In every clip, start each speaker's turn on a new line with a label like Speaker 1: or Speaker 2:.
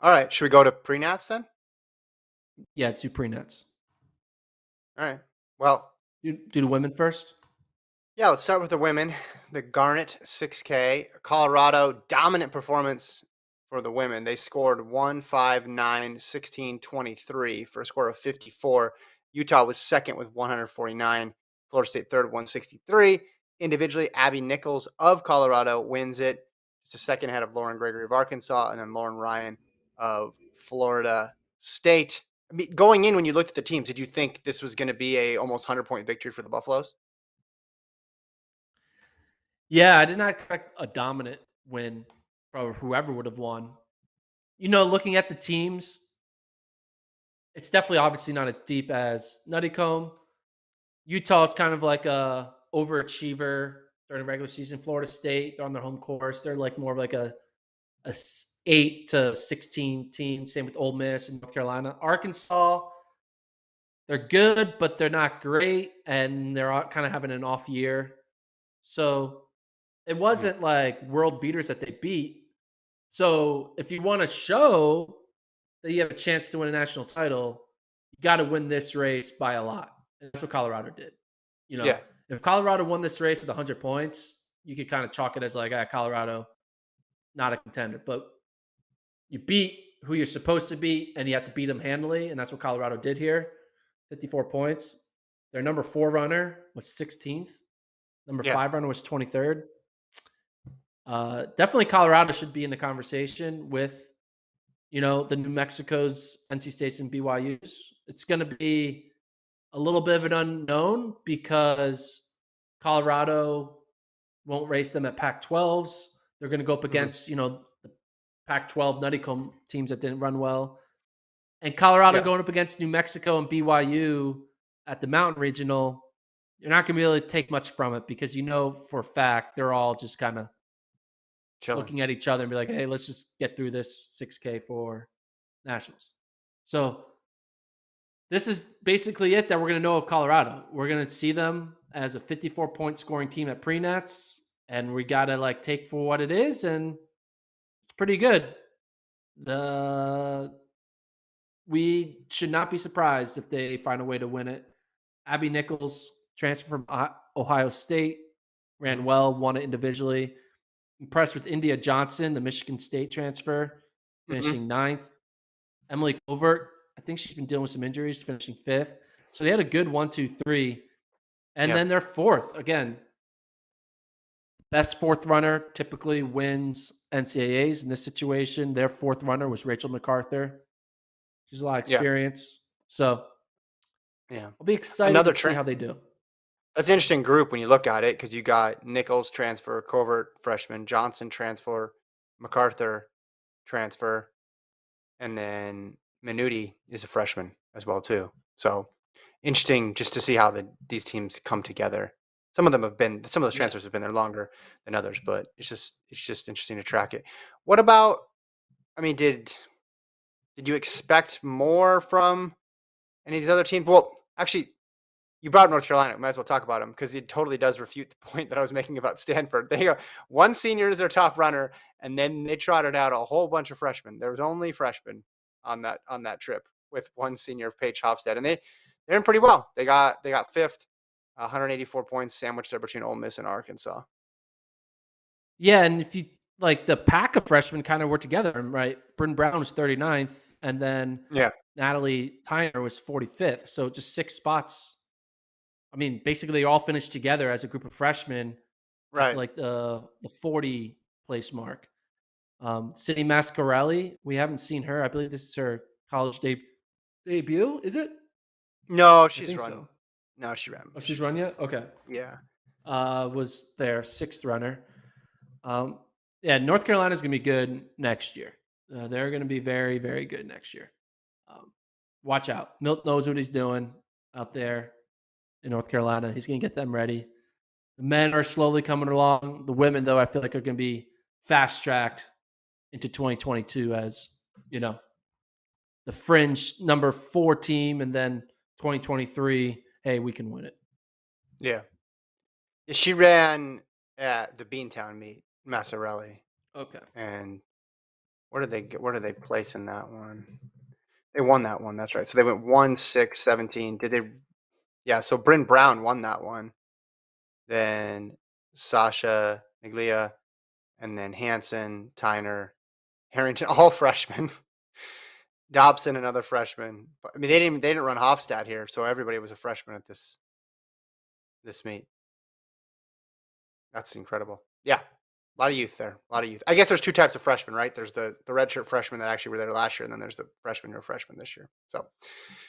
Speaker 1: All right. Should we go to pre-nats then?
Speaker 2: Yeah, it's do pre-nets.
Speaker 1: All right. Well,
Speaker 2: Do the women first.
Speaker 1: yeah, let's start with the women. The Garnet 6K, Colorado dominant performance for the women. They scored 159, 16, 23 for a score of 54. Utah was second with 149. Florida State third, 163. Individually, Abby Nichols of Colorado wins it. It's a second ahead of Lauren Gregory of Arkansas and then Lauren Ryan of Florida State. I mean, going in, when you looked at the teams, did you think this was going to be a almost 100-point victory for the Buffaloes?
Speaker 2: Yeah, I did not expect a dominant win for whoever would have won. Looking at the teams, it's definitely obviously not as deep as Nuttycombe. Utah is kind of like a overachiever during the regular season. Florida State, they're on their home course. They're like more of like a 8 to 16 team. Same with Ole Miss and North Carolina. Arkansas, they're good, but they're not great, and they're kind of having an off year. So it
Speaker 1: Mhm.
Speaker 2: wasn't like world beaters that they beat. So if you want to show that you have a chance to win a national title, you got to win this race by a lot. And that's what Colorado did. You know,
Speaker 1: Yeah.
Speaker 2: if Colorado won this race with 100 points, you could kind of chalk it as like, Colorado, not a contender. But you beat who you're supposed to beat, and you have to beat them handily. And that's what Colorado did here, 54 points. Their number 4 runner was 16th. Number
Speaker 1: Yeah.
Speaker 2: 5 runner was 23rd. Definitely Colorado should be in the conversation with, the New Mexico's, NC States, and BYU's. It's going to be a little bit of an unknown because Colorado won't race them at Pac-12s. They're going to go up
Speaker 1: Mhm.
Speaker 2: against, the Pac-12 Nuttycombe teams that didn't run well. And Colorado
Speaker 1: Yeah.
Speaker 2: going up against New Mexico and BYU at the Mountain Regional, you're not going to be able to take much from it because for a fact they're all just kind of
Speaker 1: Chilling.
Speaker 2: looking at each other and be like, hey, let's just get through this 6K for Nationals. So this is basically it that we're going to know of Colorado. We're going to see them as a 54-point scoring team at pre-nats, and we got to take for what it is, and it's pretty good. The We should not be surprised if they find a way to win it. Abby Nichols, transfer from Ohio State, ran
Speaker 1: Mhm.
Speaker 2: well, won it individually. Impressed with India Johnson, the Michigan State transfer,
Speaker 1: Mhm.
Speaker 2: finishing ninth. Emily Covert, I think she's been dealing with some injuries, finishing fifth. So they had a good 1, 2, 3. And
Speaker 1: Yeah.
Speaker 2: then they're fourth. Again, best fourth runner typically wins NCAAs. In this situation, their fourth runner was Rachel MacArthur. She's a lot of
Speaker 1: Yeah.
Speaker 2: experience. So
Speaker 1: Yeah.
Speaker 2: I'll be excited to
Speaker 1: Another
Speaker 2: see
Speaker 1: trend.
Speaker 2: how they do.
Speaker 1: That's an interesting group when you look at it because you got Nichols transfer, Covert freshman, Johnson transfer, MacArthur transfer, and then Minuti is a freshman as well too. So interesting just to see how these teams come together. Some of those
Speaker 2: Yeah.
Speaker 1: transfers have been there longer than others, but it's just interesting to track it. What about? I mean, did you expect more from any of these other teams? Well, actually, you brought up North Carolina. We might as well talk about them because it totally does refute the point that I was making about Stanford. They got one senior is their top runner, and then they trotted out a whole bunch of freshmen. There was only freshmen on that trip with one senior of Paige Hofstad, and they're in pretty well. They got fifth, 184 points sandwiched there between Ole Miss and Arkansas.
Speaker 2: Yeah. And if you the pack of freshmen kind of were together, right? Bryn Brown was 39th, and then
Speaker 1: Yeah,
Speaker 2: Natalie Tyner was 45th. So just 6 spots. I mean, basically, they all finished together as a group of freshmen at
Speaker 1: right.
Speaker 2: the 40 place mark. Sydney Mascarelli, we haven't seen her. I believe this is her college debut. Is it?
Speaker 1: No,
Speaker 2: I
Speaker 1: she's
Speaker 2: think
Speaker 1: run.
Speaker 2: so.
Speaker 1: No, she ran.
Speaker 2: Oh, she's run yet? Okay.
Speaker 1: Yeah,
Speaker 2: Was their 6th runner. Um, yeah, North Carolina's going to be good next year. They're going to be very, very good next year. Um, watch out. Milt knows what he's doing out there in North Carolina. He's going to get them ready. The men are slowly coming along. The women, though, I feel like are going to be fast tracked into 2022 as, you know, the fringe number 4 team. And then 2023, hey, we can win it.
Speaker 1: yeah. She ran at the Beantown meet, Massarelli,
Speaker 2: Okay.
Speaker 1: and Where did they get? Where did they place in that one? They won that one. That's right. So they went 1-6-17. Did they? Yeah. So Bryn Brown won that one. Then Sasha Naglia, and then Hanson, Tyner, Harrington, all freshmen. Dobson, another freshman. But, I mean, they didn't run Hofstad here, so everybody was a freshman at this meet. That's incredible. Yeah, a lot of youth there. A lot of youth. I guess there's two types of freshmen, right? There's the redshirt freshmen that actually were there last year, and then there's the freshmen who are freshmen this year. So,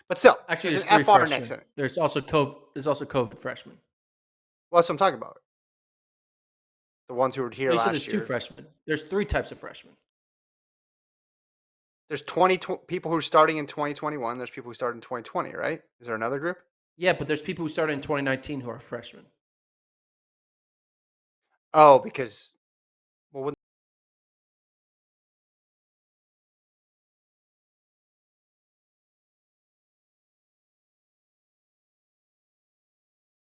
Speaker 1: but still,
Speaker 2: Actually,
Speaker 1: there's
Speaker 2: there's
Speaker 1: an
Speaker 2: three
Speaker 1: FR next to
Speaker 2: freshmen.
Speaker 1: it.
Speaker 2: There's also COVID freshmen.
Speaker 1: Well, that's what I'm talking about. The ones who were here
Speaker 2: You said
Speaker 1: last
Speaker 2: there's two
Speaker 1: year.
Speaker 2: freshmen. There's three types of freshmen.
Speaker 1: There's 20 people who are starting in 2021. There's people who started in 2020, right? Is there another group?
Speaker 2: Yeah, but there's people who started in 2019 who are freshmen.
Speaker 1: Oh, because